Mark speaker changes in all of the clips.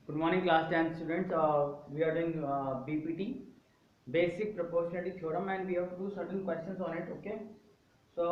Speaker 1: Good morning, class 10 students. We are doing BPT, basic proportionality theorem, and we have to do certain questions on it. Okay. So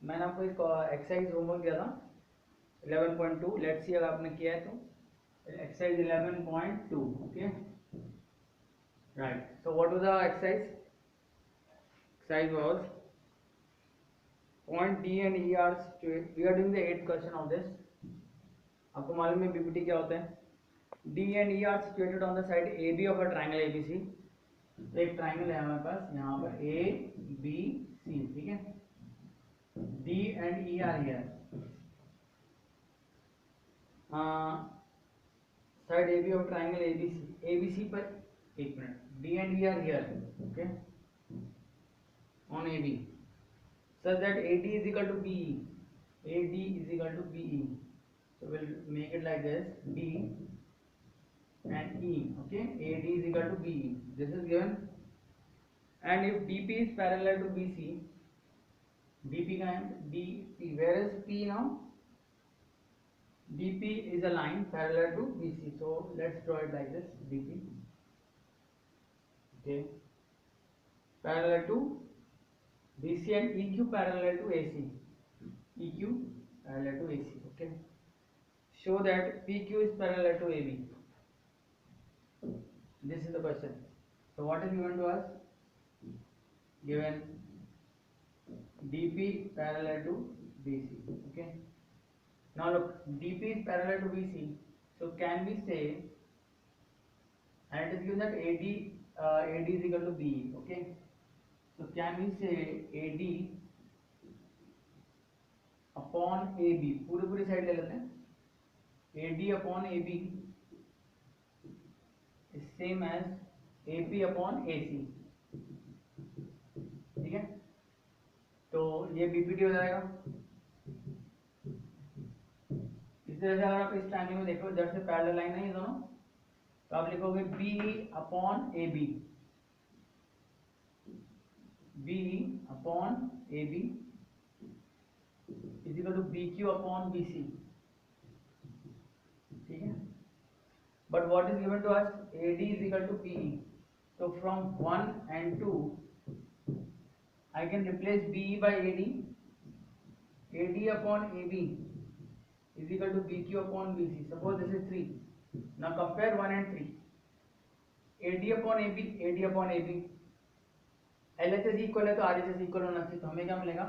Speaker 1: मैंने आपको एक exercise homework दिया था 11.2. Let's see अगर आपने किया है तो exercise 11.2. Okay. Right. So what was the exercise? Exercise was point D and E are situated. We are doing the 8th question of this. आपको मालूम है BPT क्या होता है? D and E are situated on the side AB of a triangle ABC. तो एक triangle है हमारे पास यहाँ पर ABC, ठीक है. D and E are here. Side AB of triangle ABC पर एक minute. D and E are here, okay, on AB, such that AD is equal to BE. AD is equal to BE. So we'll make it like this: D and E. Okay, AD is equal to BE. This is given. And if DP is parallel to BC, DP का है DP, where is P now? DP is a line parallel to BC. So let's draw it like this: DP, okay, parallel to BC, and EQ parallel to AC. EQ parallel to AC. Okay. Show that PQ is parallel to AB. This is the question. So what is given to us? Given DP parallel to BC. Okay. Now look, DP is parallel to BC. So can we say, and it is given that AD is equal to BE. Okay. So can we say AD upon AB? पूरी side ले लेते हैं. AD upon AB is same as AP upon AC. ठीक है. तो ये BPT हो जाएगा. इस तरह से अगर आप इस ट्रायंगल में देखो, जब से पैरेलल लाइन है ये दोनों, तो आप लिखोगे BE upon AB. BE upon AB is equal to BQ upon BC. ठीक है. But what is given to us? AD is equal to PE. So from 1 and 2, I can replace BE by AD. AD upon AB is equal to BQ upon BC. Suppose this is 3. Now compare 1 and 3. AD upon AB, AD upon AB. LHS equal है तो RHS equal होना चाहिए. तो हमें क्या मिलेगा?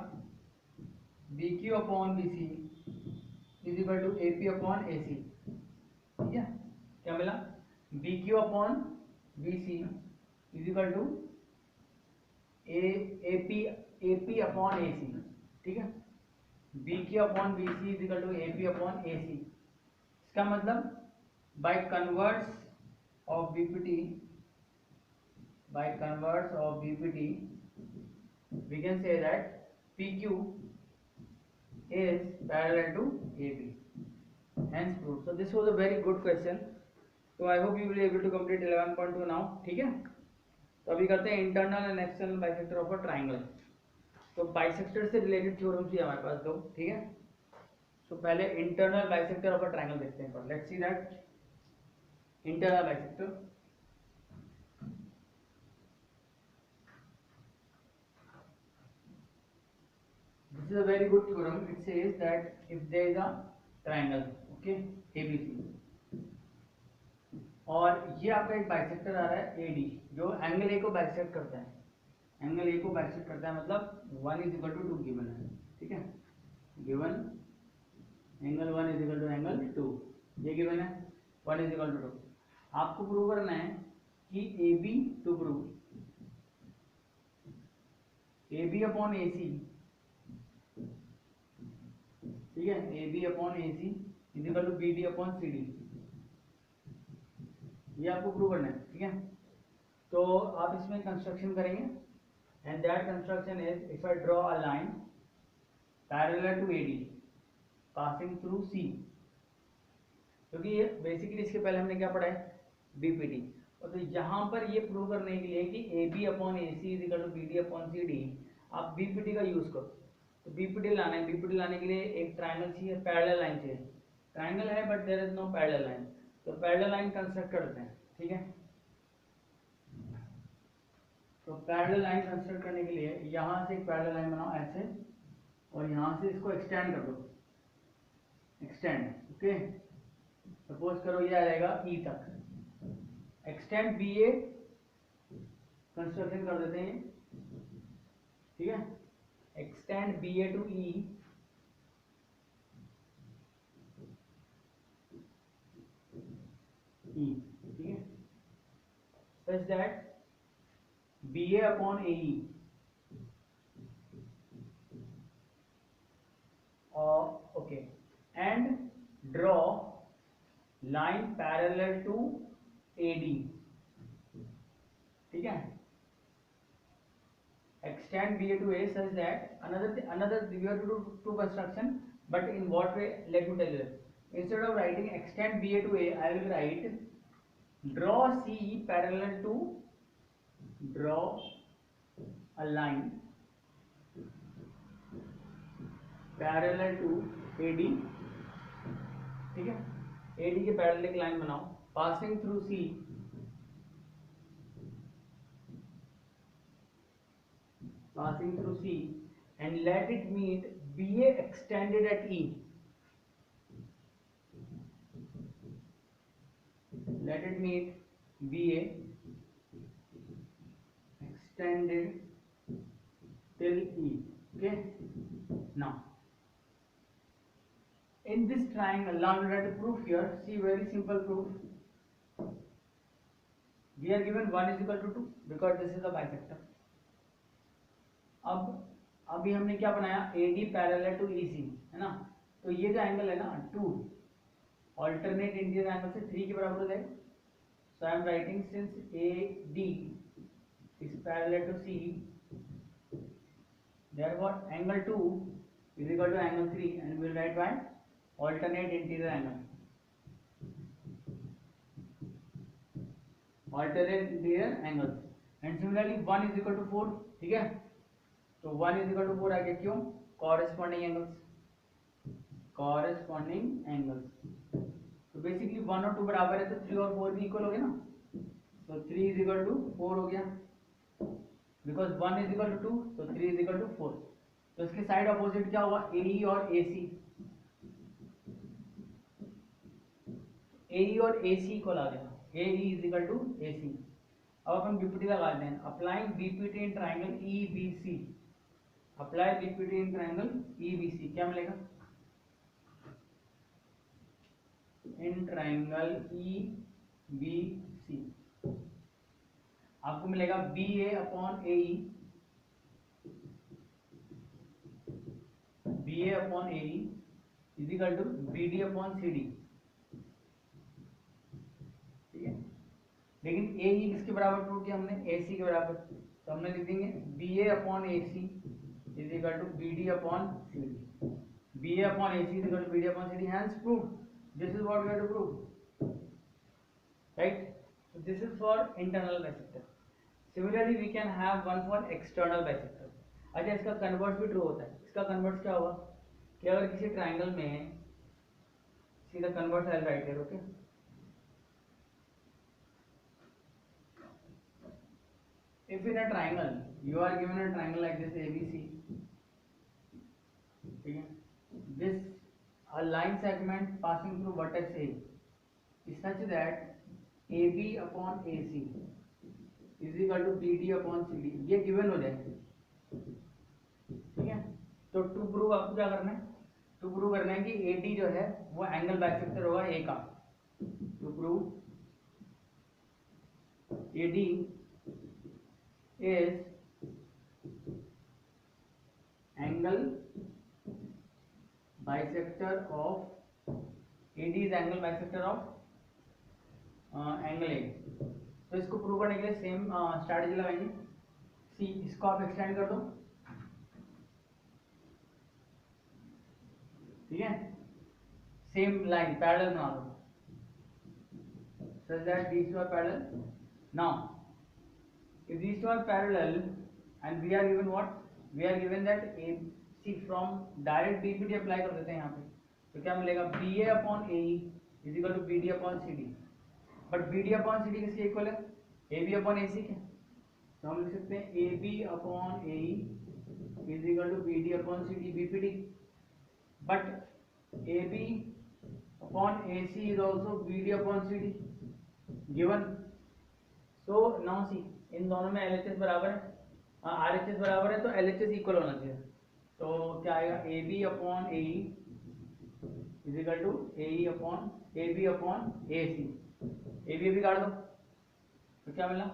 Speaker 1: BQ upon BC is equal to AP upon AC. ठीक है. क्या मिला? BQ upon BC is equal to AP upon AC. ठीक है. BQ upon BC is equal to AP upon AC. इसका मतलब by converse of BPT, we can say that PQ is parallel to AB. Hence proved. So this was a very good question. So I hope you will be able to complete 11.2 now. ठीक है. तो अभी करते हैं internal and external bisector of a triangle. तो bisector से related theorems ही हमारे पास दो. ठीक है. तो पहले internal bisector of a triangle देखते हैं. Let's see that internal bisector. This is a very good theorem. It says that if there is a triangle, okay, ABC, और ये आपका एक बाइसेक्टर आ रहा है AD, जो एंगल A को बाइसेक्ट करता है. एंगल A को बाइसेक्ट करता है मतलब 1 is equal to 2 गिवन है. ठीक है. Given angle 1 is equal to angle 2, ये गिवन है. 1 is equal to 2. आपको प्रूव करना है कि AB to prove AB upon AC, ठीक है, AB upon AC is equal to BD upon CD. ये आपको प्रूव करना है. ठीक है. तो आप इसमें कंस्ट्रक्शन करेंगे, and that construction is if I draw a line parallel to AD passing through C. क्योंकि ये बेसिकली इसके पहले हमने क्या पढ़ा है? BPT. और तो यहाँ पर ये प्रूव करने के लिए कि AB upon AC is equal to BD upon CD, आप BPT का यूज करो. तो BPT लाना है. BPT लाने के लिए एक ट्राइंगल चाहिए, पैरेलल लाइन चाहिए. ट्राइंगल है but there is no parallel line. तो पैरेलल लाइन कंस्ट्रक्ट करते हैं, ठीक है। तो पैरेलल लाइन कंस्ट्रक्ट करने के लिए यहाँ से एक पैरेलल लाइन बनाओ ऐसे, और यहाँ से इसको एक्सटेंड कर दो, एक्सटेंड, ओके। सपोज करो ये आ जाएगा ई तक, एक्सटेंड बी ए कंस्ट्रक्शन कर देते हैं, ठीक है। एक्सटेंड बी ए टू ई, ठीक है, such that BA upon AE okay, and draw line parallel to AD, ठीक है। Extend BA to A such that another we have to do two construction, but in what way, let me tell you. Instead of writing extend BA to A, I will write draw CE parallel to, draw a line parallel to AD, ठीक है। AD के parallel एक line बनाओ passing through C, passing through C, and let it meet BA extended at E. Let it meet BA extended till E, okay. Now in this triangle, now we have to proof here. See, very simple proof. We are given 1 is equal to 2 because this is a bisector. अब अभी हमने क्या बनाया, AD parallel to EC, है ना। तो ये जो एंगल है ना 2 ऑल्टरनेट इंटीरियर एंगल से 3 के बराबर हो जाएगा। So I am writing since AD is parallel to C, therefore angle 2 is equal to angle 3, and we will write by alternate interior angle, alternate interior angles, and similarly 1 is equal to 4, ठीक है। तो 1 is equal to 4 आ गया, क्यों, corresponding angles, corresponding angles। तो basically 1 और 2 बराबर है, तो 3 और 4 भी इक्वल हो गए ना। तो 3 is equal to 4 हो गया, बिकॉज 1 is equal to 2, तो 3 is equal to 4। तो इसके साइड अपोजिट क्या होगा, AE और AC, AE और AC इक्वल आ गया, AE is equal to AC। अब अपन BPT लगा देते हैं, applying BPT in triangle EBC, apply BPT in triangle EBC, क्या मिलेगा, इन ट्राइंगल EBC आपको मिलेगा BA upon AE, BA upon AE is equal to BD upon CD, ठीक है। लेकिन AE किसके बराबर प्रूव किया हमने, AC के बराबर, तो हमने लिख देंगे BA upon AC is equal to BD upon CD, BA upon AC is equal to BD upon CD, hence proved, this is what we have to prove, right। So this is for internal bisector। Similarly we can have one for external bisector। अच्छा, इसका converse भी true होता है। इसका converse क्या होगा कि अगर किसी ट्राइंगल में, सीधा converse I right here, okay. If in a triangle you are given a triangle like this ABC, ठीक है, this a line segment passing through vertex A is such that AB upon AC is equal to BD upon CD, ये given हो जाएंगे, ठीक है। तो to prove आपको क्या करना है, टू प्रूव करना है कि AD जो है वो एंगल बाइसेक्टर होगा A का। To prove AD is angle bisector of, AD is angle bisector of angle A। तो इसको प्रूव करने के लिए सेम स्ट्रैटेजी लगाएंगे। सी, इसको आप एक्सटेंड कर दो, ठीक है, सेम लाइन पैरेलल बना दो, such that these two are parallel। Now if these two are parallel and we are given what, we are given that A, see from direct BPT apply कर देते हैं यहाँ पे, तो क्या मिलेगा, BA upon AE is equal to B D upon C D, but B D upon C D किसके equal है, ए बी अपॉन ए सी के, तो हम लिख सकते हैं A B upon A is equal to B D upon C D B P D, but A B upon A C is also B D upon C D given. So now see इन दोनों में L H S बराबर है, R H S बराबर है, तो L H S equal होना चाहिए। तो क्या आएगा, A B upon A is equal to A upon A B upon A C, A B काट दो तो क्या मिला,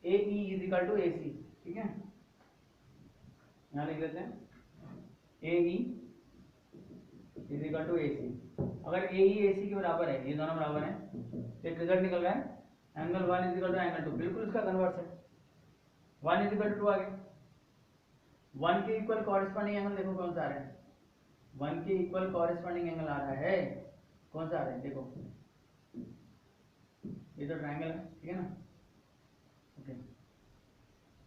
Speaker 1: A E is equal to A C, ठीक है, यहाँ लिख लेते हैं A E is equal to A C. अगर ए ई ए सी के बराबर है, ये दोनों बराबर है, तो एक रिजल्ट निकल रहा है angle 1 is equal to angle 2, बिल्कुल इसका कन्वर्स है, 1 इज इक्वल टू 2 आ गया। 1 के इक्वल कॉरेस्पॉन्डिंग एंगल देखो कौन सा आ रहा है, 1 के इक्वल कॉरेस्पॉन्डिंग एंगल आ रहा है, कौन सा आ रहा है देखो, ये तो ट्रायंगल है, ठीक है ना, ओके।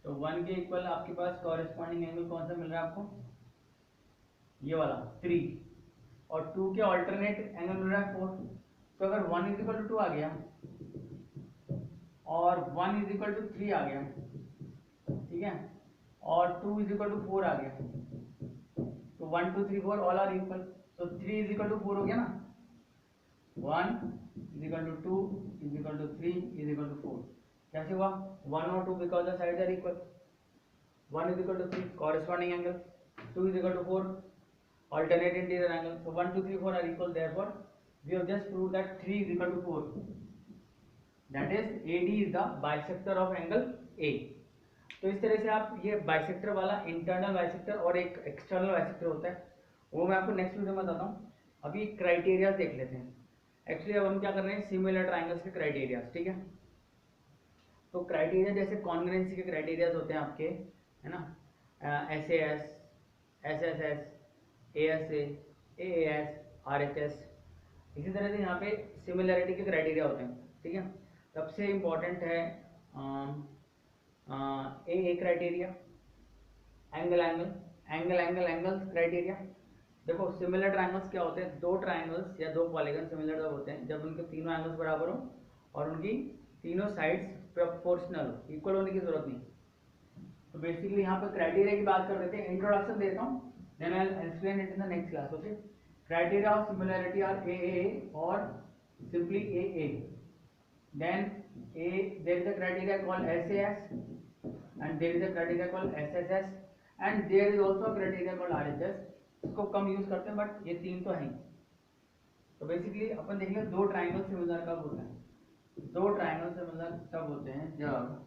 Speaker 1: तो 1 के इक्वल आपके पास कॉरेस्पॉन्डिंग एंगल कौन सा मिल रहा है आपको, ये वाला 3, और 2 के ऑल्टरनेट एंगल मिल रहा है 4। तो अगर 1 इज इक्वल टू 2 आ गया और 1 इज इक्वल टू 3 आ गया, ठीक है, और 2 इज इक्वल टू 4 आ गया, तो 1 2 3 4 ऑल आर इक्वल, तो 3 इज इक्वल टू 4 हो गया ना, 1 is equal to 2 is equal to 3 is equal to 4, कैसे हुआ, 1 और 2 because the sides are equal, 1 is equal to 3 corresponding angle, 2 is equal to 4 alternate interior angle, so 1 2 3 4 are equal, therefore we have just proved that 3 is equal to 4, that is AD is the bisector of angle A। तो इस तरह से आप ये bisector वाला internal bisector और एक external bisector होता है, वो मैं आपको नेक्स्ट वीडियो में बताता हूँ। अभी क्राइटेरिया देख लेते हैं। एक्चुअली अब हम क्या कर रहे हैं, सिमिलर ट्राइंगल्स के क्राइटेरिया, ठीक है। तो क्राइटेरिया जैसे कॉन्ग्रुएंसी के क्राइटेरियाज होते हैं आपके, है ना, SAS SSS ASA AAS RHS, इसी तरह से यहाँ पे सिमिलैरिटी के क्राइटेरिया होते हैं, ठीक है। सबसे इम्पोर्टेंट है ए क्राइटेरिया, एंगल क्राइटेरिया। देखो सिमिलर ट्राइंगल्स क्या होते हैं, दो ट्राइंगल्स या दो पॉलीगन सिमिलर तब होते हैं जब उनके तीनों एंगल्स बराबर हो और उनकी तीनों साइड्स प्रोपोर्शनल हो, इक्वल होने की जरूरत नहीं। तो बेसिकली यहाँ पे क्राइटेरिया की बात कर लेते हैं, इंट्रोडक्शन देता हूँ, then I will explain it in the next class, okay. Criteria of similarity are a और simply a, then there is a criteria called SAS and there is a criteria called SSS and there is also a criteria called RHS। इसको कम use करते हैं but ये तीन तो है। तो basically अपन देखेंगे दो ट्राइंगल सिमिलर कब होते हैं, दो ट्राइंगल सिमिलर तब होते हैं जब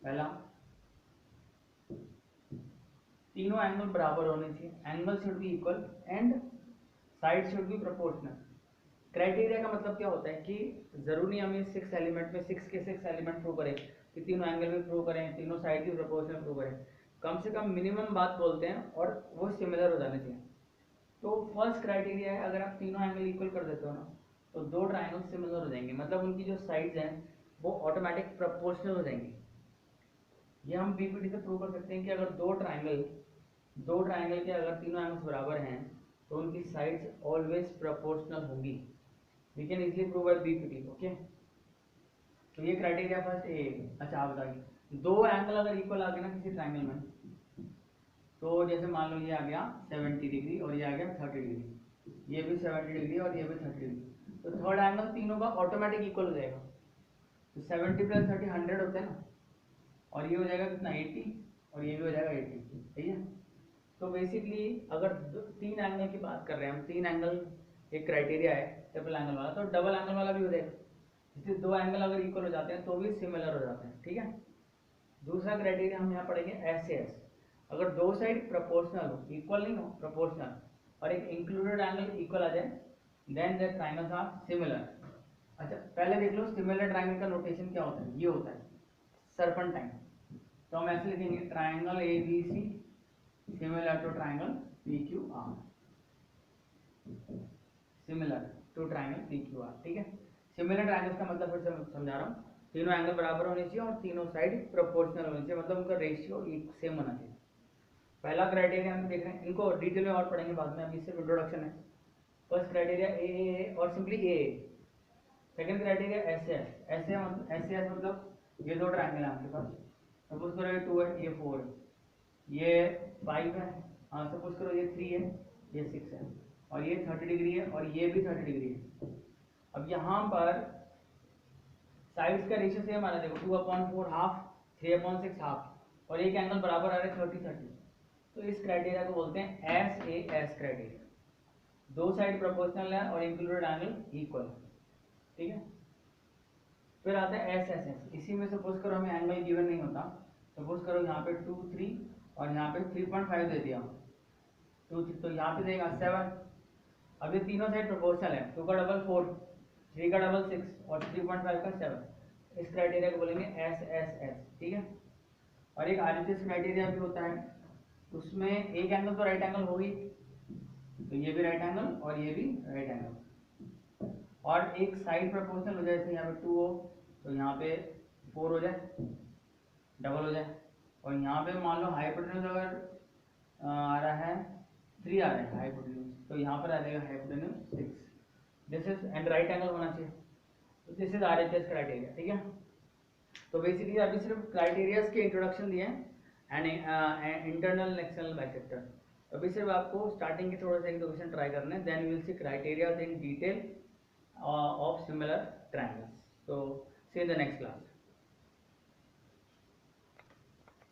Speaker 1: पहला तीनों एंगल बराबर होने चाहिए, angle should be equal and side should be proportional. Criteria का मतलब क्या होता है कि जरूरी नहीं हमें 6 एलिमेंट में 6 के 6 एलिमेंट प्रूव करें कि तीनों एंगल भी प्रूव करें, तीनों साइड की प्रोपोर्शनल प्रूव करें, कम से कम मिनिमम बात बोलते हैं और वो सिमिलर हो जाने चाहिए। तो फर्स्ट क्राइटेरिया है अगर आप तीनों एंगल इक्वल कर देते हो ना तो दो ट्राइंगल सिमिलर हो जाएंगे, मतलब उनकी जो साइड्स हैं वो ऑटोमेटिक प्रोपोर्शनल हो जाएंगी। ये हम बीपीटी से प्रूव कर सकते हैं कि अगर दो ट्राइंगल के अगर तीनों एंगल्स बराबर हैं तो उनकी साइड्स ऑलवेज प्रोपोर्शनल होंगी। We can easily prove by BPT, okay. तो ये क्राइटेरिया फर्स्ट ए। अच्छा आप बताइए, दो एंगल अगर इक्वल आ गए ना किसी ट्राइंगल में, तो जैसे मान लो ये आ गया 70 डिग्री और ये आ गया 30 डिग्री, ये भी 70 डिग्री और ये भी 30 डिग्री, तो थर्ड एंगल तीनों का ऑटोमेटिक इक्वल हो जाएगा। तो 70 + 30 100 होता है ना, और ये हो जाएगा कितना 80 और ये भी हो जाएगा 80, ठीक है। तो बेसिकली अगर तीन एंगल की बात कर रहे हैं हम, तीन एंगल एक क्राइटेरिया है ट्रिपल एंगल वाला, तो डबल एंगल वाला भी हो जाएगा। इसलिए दो एंगल अगर इक्वल हो जाते हैं तो भी सिमिलर हो जाते हैं, ठीक है। दूसरा क्राइटेरिया हम यहाँ पढ़ेंगे SAS, अगर दो साइड प्रोपोर्शनल हो, इक्वल नहीं हो प्रोपोर्शनल, और एक इंक्लूडेड एंगल इक्वल आ जाए, then the triangles are similar. अच्छा पहले देख लो सिमिलर ट्राइंगल का नोटेशन क्या होता है, ये होता है सर्पेंटाइन। तो हम ऐसे लिखेंगे triangle ABC similar to triangle PQR, similar to triangle PQR, ठीक है। सिमिलर ट्राइंगल्स का मतलब फिर से समझा रहा हूँ, तीनों एंगल बराबर होने चाहिए और तीनों साइड प्रोपोर्शनल होने चाहिए, मतलब उनका रेशियो एक सेम होना चाहिए। पहला क्राइटेरिया हम देख रहे हैं, इनको डिटेल में और पढ़ेंगे बाद में, अभी सिर्फ इंट्रोडक्शन है। फर्स्ट क्राइटेरिया ए और सिंपली ए। सेकंड क्राइटेरिया एस मतलब ये दो ट्रायंगल है आपके पास, सपोज करो ये 2 है, ये 4 है, ये 5 है, हाँ सपोज करो ये 3 है, ये 6 है, और ये 30 डिग्री है और ये भी 30 डिग्री है। अब यहाँ पर साइड्स का रेशियो सेम आ रहा है, देखो 2/4 हाफ, 3/6 हाफ, और एक एंगल बराबर आ रहा है 30-30। तो इस क्राइटेरिया को बोलते हैं एस क्राइटेरिया। दो साइड प्रोपोर्शनल है और इंक्लूडेड एंगल इक्वल है, ठीक है। फिर आता है एस। इसी में सपोज करो हमें एंगल गिवन नहीं होता, सपोज करो यहाँ पे 2 3 और यहाँ पे 3.5 दे दिया 2 3, तो यहाँ पे देगा 7। अब ये तीनों साइड प्रोपोर्शनल है, 2 का डबल 4, 3 का डबल 6 और 3.5 का 7। इस क्राइटेरिया को बोलेंगे एस, ठीक है। और एक आरएचएस क्राइटेरिया भी होता है, उसमें एक एंगल तो राइट एंगल होगी, तो ये भी राइट एंगल और ये भी राइट एंगल, और एक साइड प्रोपोर्शनल हो जाए, जैसे यहाँ पे 2 हो तो यहाँ पे 4 हो जाए, डबल हो जाए, और यहाँ पे मान लो हाइपोटेन्यूज अगर आ रहा है 3 आ रहा है हाइपोटेन्यूज, तो यहाँ पर आ जाएगा hypotenuse 6। This is and right angle होना चाहिए, तो दिस इज आरएचएस क्राइटेरिया, ठीक है। तो बेसिकली अभी सिर्फ क्राइटेरियाज के इंट्रोडक्शन दिए हैं and internal and external bisector. अभी सिर्फ आपको स्टार्टिंग के थोड़ा सा एक दो क्वेश्चन ट्राई करने हैं, then we will see criterias in detail of similar triangles. So see you in the next class.